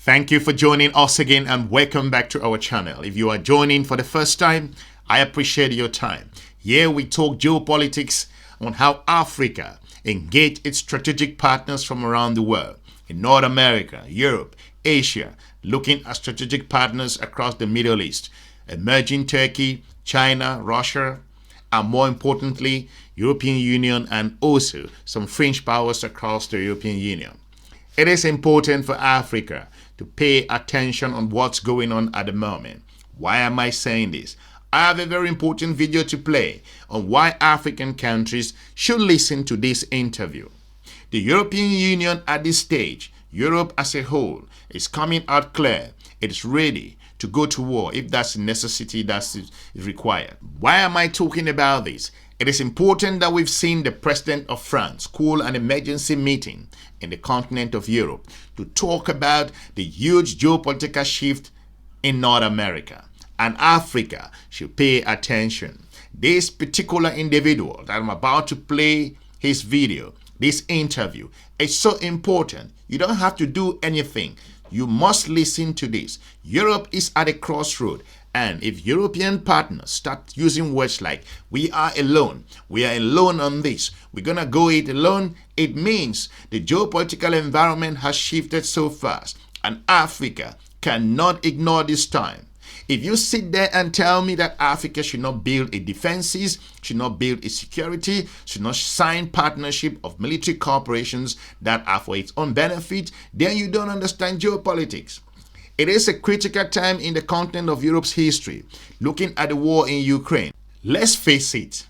Thank you for joining us again and welcome back to our channel. If you are joining for the first time, I appreciate your time. Here we talk geopolitics on how Africa engage its strategic partners from around the world. In North America, Europe, Asia, looking at strategic partners across the Middle East, emerging Turkey, China, Russia, and more importantly, European Union and also some fringe powers across the European Union. It is important for Africa to pay attention on what's going on at the moment. Why am I saying this? I have a very important video to play on why African countries should listen to this interview. The European Union at this stage, Europe as a whole, is coming out clear. It's ready to go to war if that's a necessity that is required. Why am I talking about this? It is important that we've seen the President of France call an emergency meeting in the continent of Europe to talk about the huge geopolitical shift in North America. And Africa should pay attention. This particular individual that I'm about to play his video, this interview, is so important. You don't have to do anything. You must listen to this. Europe is at a crossroad. And if European partners start using words like, we are alone on this, we're going to go it alone, it means the geopolitical environment has shifted so fast. And Africa cannot ignore this time. If you sit there and tell me that Africa should not build its defenses, should not build its security, should not sign partnership of military corporations that are for its own benefit, then you don't understand geopolitics. It is a critical time in the continent of Europe's history, looking at the war in Ukraine. Let's face it,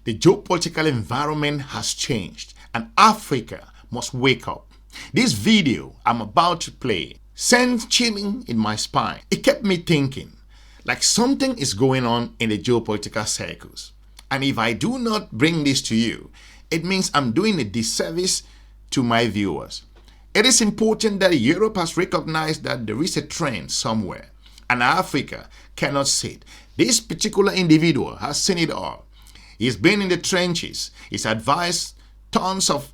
the geopolitical environment has changed and Africa must wake up. This video I'm about to play sent chilling in my spine. It kept me thinking, like something is going on in the geopolitical circles. And if I do not bring this to you, it means I'm doing a disservice to my viewers. It is important that Europe has recognized that there is a trend somewhere, and Africa cannot sit. This particular individual has seen it all. He's been in the trenches. He's advised tons of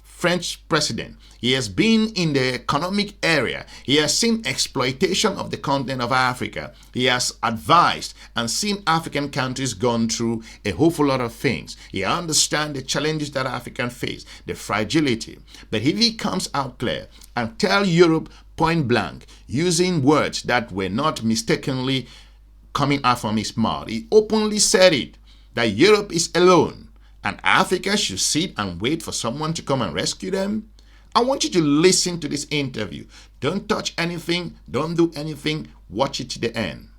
French president. He has been in the economic area. He has seen exploitation of the continent of Africa. He has advised and seen African countries gone through a whole lot of things. He understands the challenges that Africans face, the fragility. But if he comes out clear and tell Europe point blank, using words that were not mistakenly coming out from his mouth, he openly said it, that Europe is alone. And Africa should sit and wait for someone to come and rescue them. I want you to listen to this interview. Don't touch anything. Don't do anything. Watch it to the end.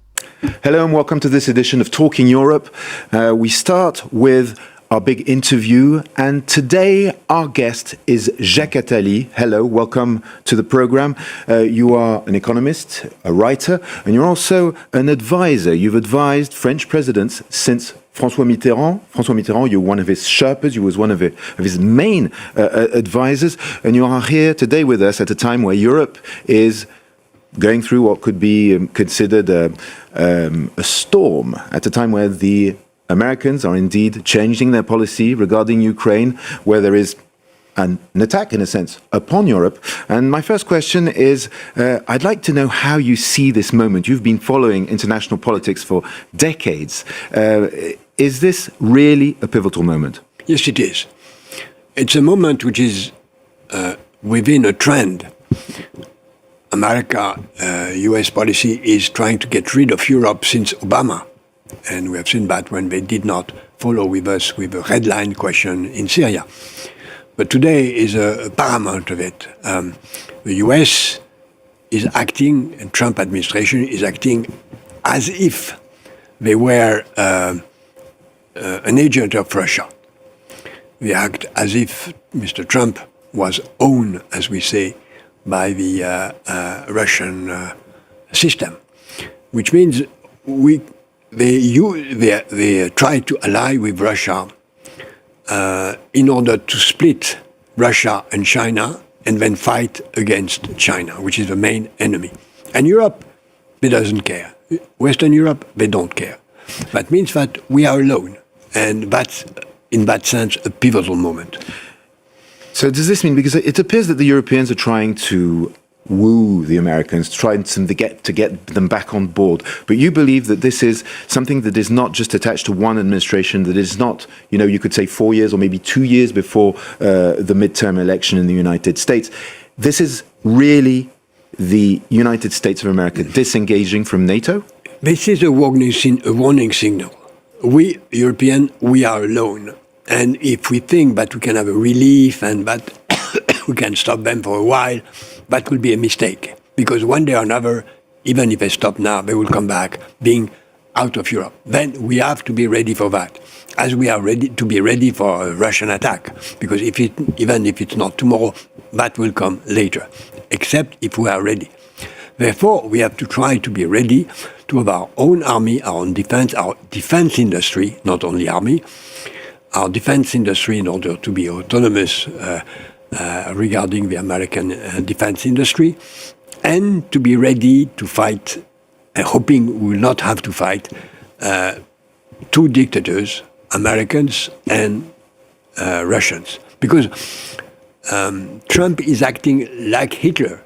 Hello and welcome to this edition of Talking Europe. We start with our big interview, and today our guest is Jacques Attali. Hello, welcome to the program. You are an economist, a writer, and you're also an advisor. You've advised French presidents since François Mitterrand, you're one of his Sherpas, you was one of his main advisors, and you are here today with us at a time where Europe is going through what could be considered a storm, at a time where the Americans are indeed changing their policy regarding Ukraine, where there is an attack, in a sense, upon Europe. And my first question is, I'd like to know how you see this moment. You've been following international politics for decades. Is this really a pivotal moment? Yes, it is. It's a moment which is within a trend. America, US policy is trying to get rid of Europe since Obama. And we have seen that when they did not follow with us with the red line question in Syria. But today is a paramount of it. The US is acting, and Trump administration is acting as if they were an agent of Russia. They act as if Mr. Trump was owned, as we say, by the Russian system, which means they try to ally with Russia in order to split Russia and China and then fight against China, which is the main enemy. And Europe, they doesn't care. Western Europe, they don't care. That means that we are alone. And that's, in that sense, a pivotal moment. So does this mean, because it appears that the Europeans are trying to woo the Americans, trying to get them back on board. But you believe that this is something that is not just attached to one administration, that is not, you could say 4 years or maybe 2 years before the midterm election in the United States. This is really the United States of America disengaging from NATO? This is a warning signal. We, Europeans, we are alone. And if we think that we can have a relief and that we can stop them for a while, that will be a mistake. Because one day or another, even if they stop now, they will come back being out of Europe. Then we have to be ready for that. As we are ready to be ready for a Russian attack. Because even if it's not tomorrow, that will come later. Except if we are ready. Therefore, we have to try to be ready to have our own army, our own defense, our defense industry, not only army, our defense industry in order to be autonomous regarding the American defense industry, and to be ready to fight, hoping we will not have to fight, two dictators, Americans and Russians. Because Trump is acting like Hitler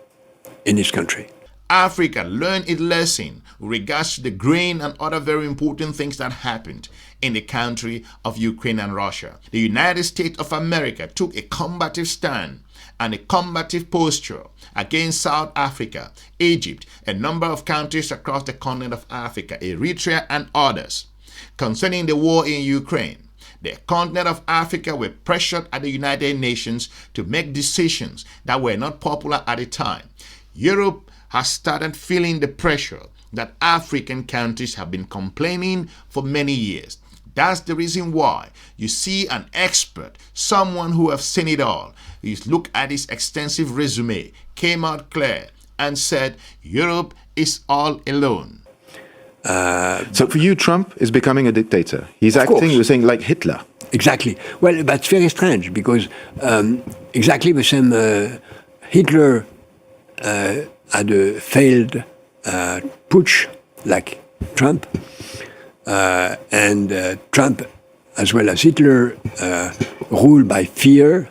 in his country. Africa learned its lesson with regards to the grain and other very important things that happened in the country of Ukraine and Russia. The United States of America took a combative stand and a combative posture against South Africa, Egypt, a number of countries across the continent of Africa, Eritrea and others. Concerning the war in Ukraine, the continent of Africa were pressured at the United Nations to make decisions that were not popular at the time. Europe has started feeling the pressure that African countries have been complaining for many years. That's the reason why you see an expert, someone who has seen it all. He's looked at his extensive resume, came out clear and said Europe is all alone. So for you, Trump is becoming a dictator. He's acting, you're saying, like Hitler. Exactly. Well, that's very strange because exactly the same Hitler had a failed putsch like Trump. And Trump, as well as Hitler, rule by fear,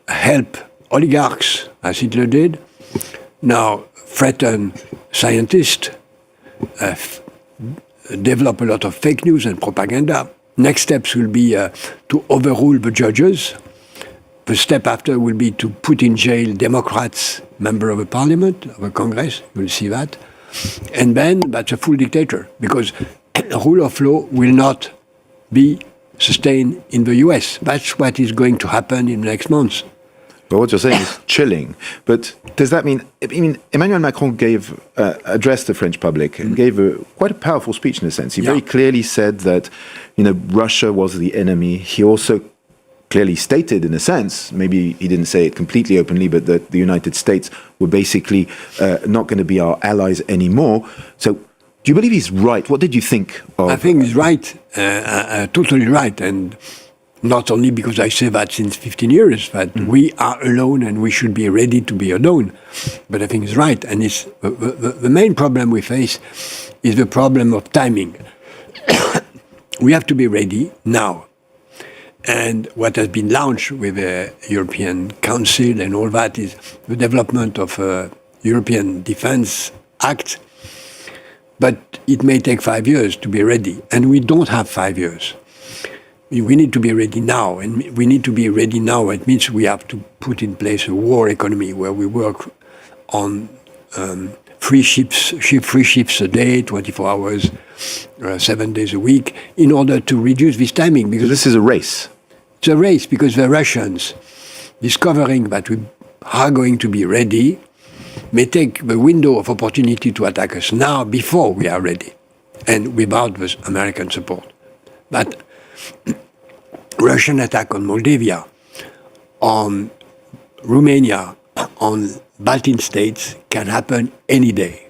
help oligarchs, as Hitler did, now threaten scientists, develop a lot of fake news and propaganda. Next steps will be to overrule the judges. The step after will be to put in jail Democrats, member of the parliament, of the Congress, you'll see that. And then that's a full dictator, because rule of law will not be sustained in the US. That's what is going to happen in the next months. But what you're saying is chilling. But does that mean, Emmanuel Macron addressed the French public and gave quite a powerful speech in a sense. He very clearly said that, Russia was the enemy. He also clearly stated, in a sense, maybe he didn't say it completely openly, but that the United States were basically not going to be our allies anymore. So do you believe he's right? What did you think of... I think he's right, totally right. And not only because I say that since 15 years, that we are alone and we should be ready to be alone. But I think he's right. And the main problem we face is the problem of timing. We have to be ready now. And what has been launched with the European Council and all that is the development of a European Defence Act. But it may take 5 years to be ready. And we don't have 5 years. We need to be ready now. And we need to be ready now. It means we have to put in place a war economy where we work on free shifts a day, 24 hours, 7 days a week, in order to reduce this timing. Because this is a race. It's a race because the Russians, discovering that we are going to be ready, may take the window of opportunity to attack us now before we are ready, and without the American support. But Russian attack on Moldavia, on Romania, on Balkan states can happen any day.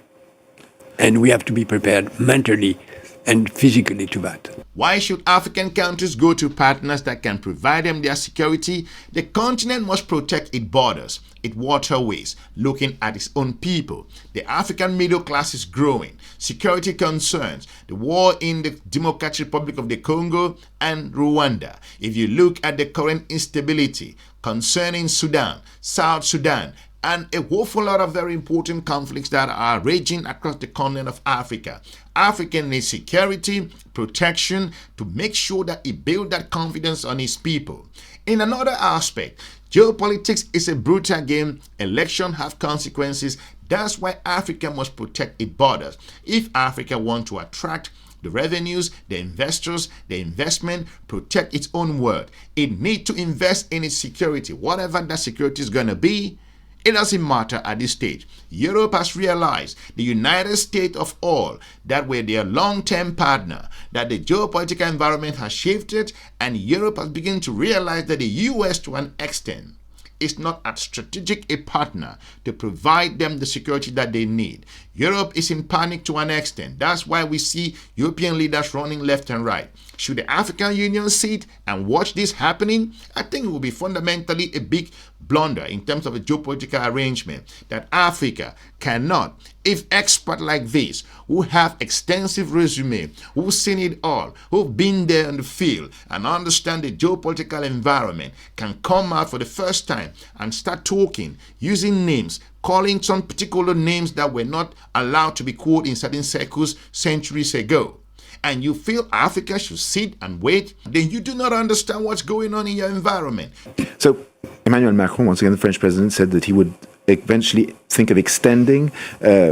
And we have to be prepared mentally and physically to that. Why should African countries go to partners that can provide them their security? The continent must protect its borders, its waterways, looking at its own people. The African middle class is growing. Security concerns, the war in the Democratic Republic of the Congo and Rwanda. If you look at the current instability concerning Sudan, South Sudan, and a woeful lot of very important conflicts that are raging across the continent of Africa. Africa needs security, protection to make sure that it builds that confidence on its people. In another aspect, geopolitics is a brutal game. Elections have consequences. That's why Africa must protect its borders. If Africa wants to attract the revenues, the investors, the investment, protect its own world, it needs to invest in its security. Whatever that security is going to be, it doesn't matter at this stage. Europe has realized, the United States of all, that we're their long-term partner, that the geopolitical environment has shifted, and Europe has begun to realize that the US, to an extent, is not as strategic a partner to provide them the security that they need. Europe is in panic to an extent. That's why we see European leaders running left and right. Should the African Union sit and watch this happening? I think it will be fundamentally a big blunder in terms of a geopolitical arrangement that Africa cannot. If experts like this, who have extensive resume, who've seen it all, who've been there in the field and understand the geopolitical environment, can come out for the first time and start talking, using names, calling some particular names that were not allowed to be called in certain circles centuries ago, and you feel Africa should sit and wait, then you do not understand what's going on in your environment. So Emmanuel Macron, once again, the French president, said that he would eventually think of extending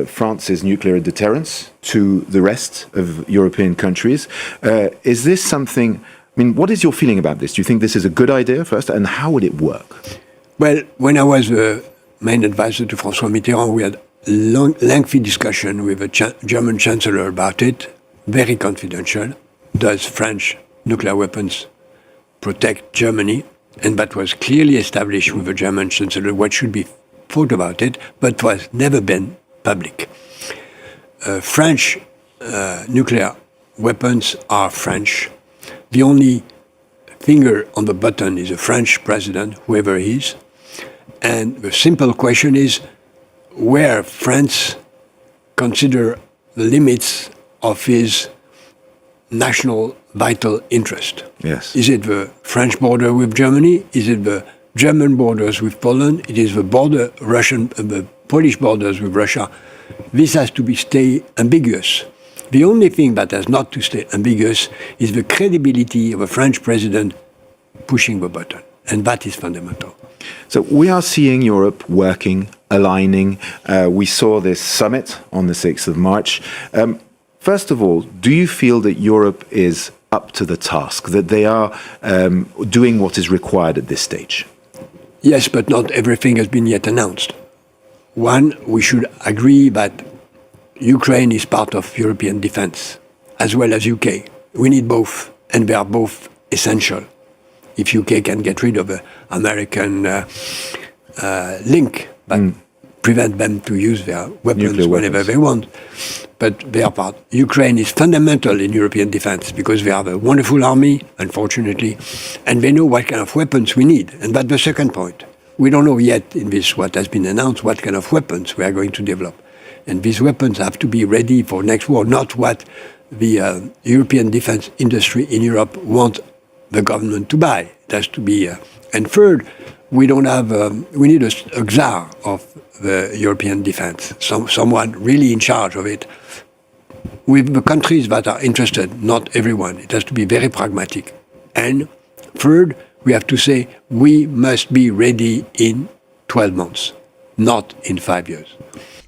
France's nuclear deterrence to the rest of European countries. Is this something, I mean, what is your feeling about this? Do you think this is a good idea first, and how would it work? Well, when I was main advisor to François Mitterrand, we had lengthy discussion with the German Chancellor about it, very confidential. Does French nuclear weapons protect Germany? And that was clearly established with the German Chancellor what should be thought about it, but was never been public. French nuclear weapons are French. The only finger on the button is a French president, whoever he is. And the simple question is, where France consider the limits of his national vital interest. Yes. Is it the French border with Germany? Is it the German borders with Poland? It is the the Polish borders with Russia. This has to stay ambiguous. The only thing that has not to stay ambiguous is the credibility of a French president pushing the button. And that is fundamental. So we are seeing Europe working, aligning. We saw this summit on the 6th of March. First of all, do you feel that Europe is up to the task, that they are doing what is required at this stage? Yes, but not everything has been yet announced. One, we should agree that Ukraine is part of European defense, as well as UK. We need both, and they are both essential. If UK can get rid of the American link, but prevent them to use their weapons whenever they want. But they are part. Ukraine is fundamental in European defense because they have a wonderful army, unfortunately, and they know what kind of weapons we need. And that's the second point. We don't know yet in this, what has been announced, what kind of weapons we are going to develop. And these weapons have to be ready for next war, not what the European defense industry in Europe want the government to buy. It has to be. And third, we don't have. We need a czar of the European defense, someone really in charge of it. With the countries that are interested, not everyone. It has to be very pragmatic. And third, we have to say we must be ready in 12 months, not in 5 years.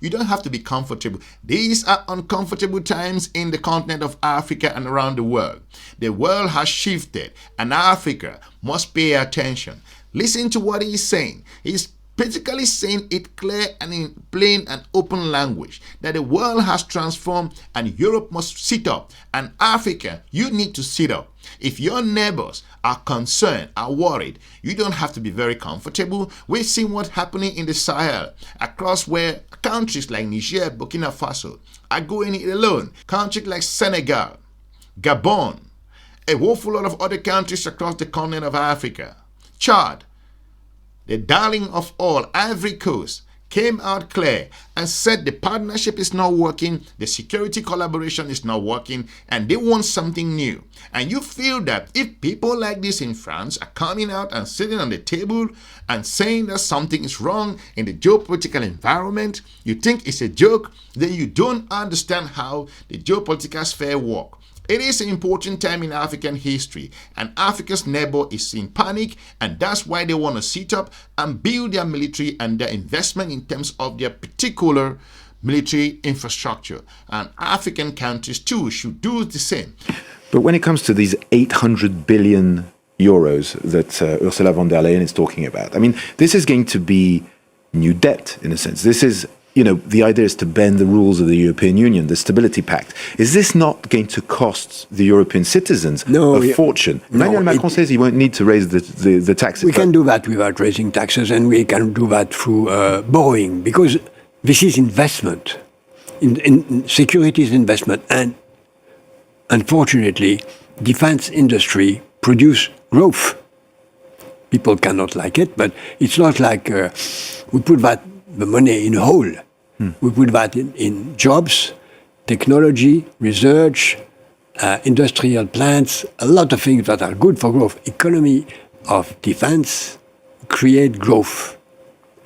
You don't have to be comfortable. These are uncomfortable times in the continent of Africa and around the world. The world has shifted, and Africa must pay attention. Listen to what he's saying. He's basically saying it clear and in plain and open language that the world has transformed and Europe must sit up. And Africa, you need to sit up. If your neighbors are concerned, are worried, you don't have to be very comfortable. We've seen what's happening in the Sahel, across where countries like Niger, Burkina Faso are going it alone. Countries like Senegal, Gabon, a woeful lot of other countries across the continent of Africa, Chad, the darling of all, Ivory Coast, came out clear and said the partnership is not working, the security collaboration is not working, and they want something new. And you feel that if people like this in France are coming out and sitting on the table and saying that something is wrong in the geopolitical environment, you think it's a joke, then you don't understand how the geopolitical sphere works. It is an important time in African history, and Africa's neighbor is in panic, and that's why they want to sit up and build their military and their investment in terms of their particular military infrastructure. And African countries too should do the same. But when it comes to these 800 billion euros that Ursula von der Leyen is talking about, I mean, this is going to be new debt in a sense. This is, you know, the idea is to bend the rules of the European Union, the Stability Pact. Is this not going to cost the European citizens a fortune? Emmanuel Macron says he won't need to raise the taxes. We can do that without raising taxes, and we can do that through borrowing, because this is investment. In securities investment, and unfortunately, defense industry produce growth. People cannot like it, but it's not like we put the money in a hole. We put that in jobs, technology, research, industrial plants, a lot of things that are good for growth. Economy of defense create growth.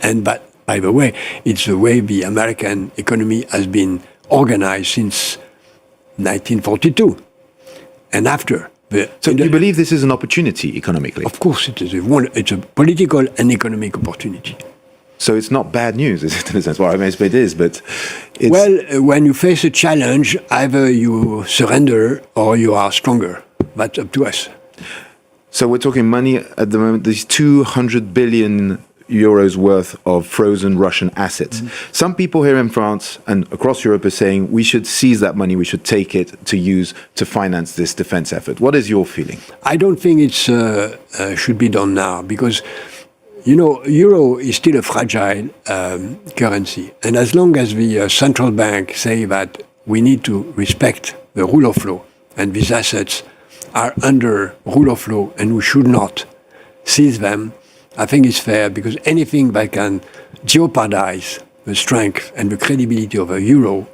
And but by the way, it's the way the American economy has been organized since 1942 and after. So you believe this is an opportunity economically? Of course it is. It's a political and economic opportunity. So it's not bad news, is it, in a sense? Well, I mean, it is, but it's... Well, when you face a challenge, either you surrender or you are stronger. That's up to us. So we're talking money at the moment, these 200 billion euros worth of frozen Russian assets. Some people here in France and across Europe are saying we should seize that money, we should take it to use to finance this defense effort. What is your feeling? I don't think it should be done now, because you know, euro is still a fragile currency. And as long as the central bank say that we need to respect the rule of law, and these assets are under rule of law and we should not seize them, I think it's fair, because anything that can jeopardize the strength and the credibility of a euro,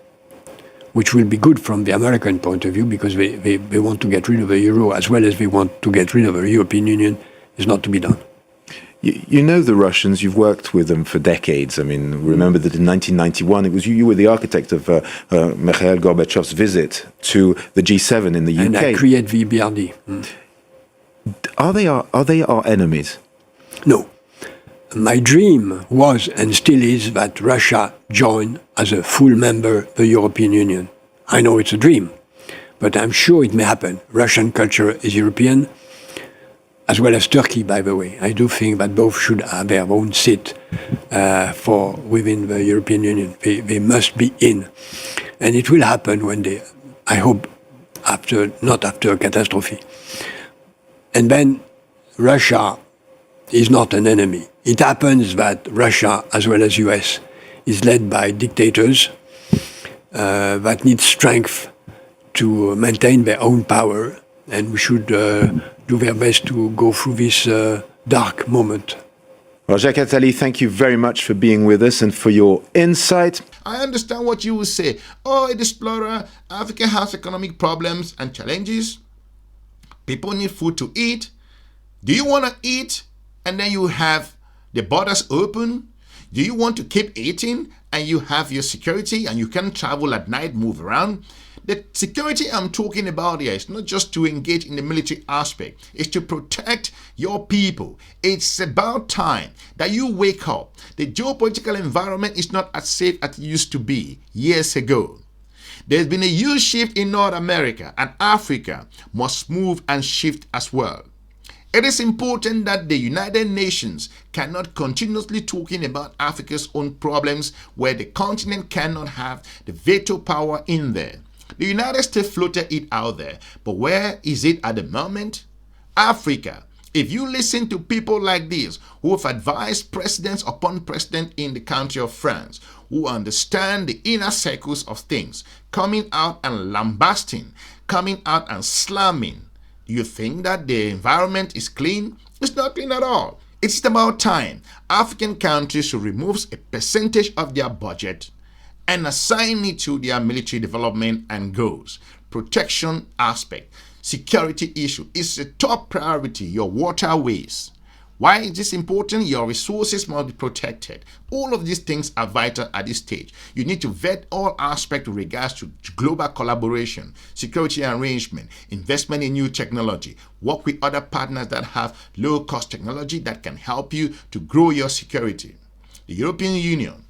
which will be good from the American point of view, because they want to get rid of the euro as well as they want to get rid of the European Union, is not to be done. You know the Russians, you've worked with them for decades. I mean, remember that in 1991, it was you were the architect of Mikhail Gorbachev's visit to the G7 in the UK. And I created the EBRD. Are they our enemies? No. My dream was and still is that Russia join as a full member the European Union. I know it's a dream, but I'm sure it may happen. Russian culture is European, as well as Turkey, by the way. I do think that both should have their own seat for within the European Union. They must be in. And it will happen when they, I hope, not after a catastrophe. And then Russia is not an enemy. It happens that Russia, as well as US, is led by dictators that need strength to maintain their own power, and we should do their best to go through this dark moment. Well, Jacques Attali, thank you very much for being with us and for your insight. I understand what you will say. Oh, Explorer, Africa has economic problems and challenges. People need food to eat. Do you want to eat and then you have the borders open? Do you want to keep eating and you have your security and you can travel at night, move around? The security I'm talking about here is not just to engage in the military aspect. It's to protect your people. It's about time that you wake up. The geopolitical environment is not as safe as it used to be years ago. There's been a huge shift in North America, and Africa must move and shift as well. It is important that the United Nations cannot continuously talking about Africa's own problems where the continent cannot have the veto power in there. The United States floated it out there, but where is it at the moment? Africa. If you listen to people like this who have advised presidents upon president in the country of France, who understand the inner circles of things, coming out and lambasting, coming out and slamming, you think that the environment is clean? It's not clean at all. It's about time African countries should remove a percentage of their budget and assign it to their military development and goals. Protection aspect, security issue is a top priority. Your waterways. Why is this important? Your resources must be protected. All of these things are vital at this stage. You need to vet all aspects with regards to global collaboration, security arrangement, investment in new technology, work with other partners that have low-cost technology that can help you to grow your security. The European Union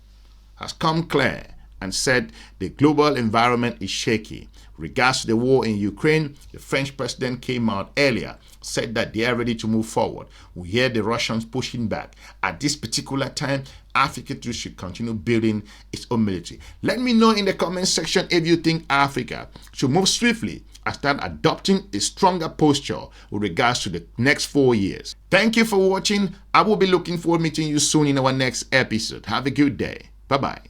has come clear and said the global environment is shaky. Regards to the war in Ukraine, the French president came out earlier, said that they are ready to move forward. We hear the Russians pushing back. At this particular time, Africa too should continue building its own military. Let me know in the comment section if you think Africa should move swiftly and start adopting a stronger posture with regards to the next 4 years. Thank you for watching. I will be looking forward to meeting you soon in our next episode. Have a good day. Bye-bye.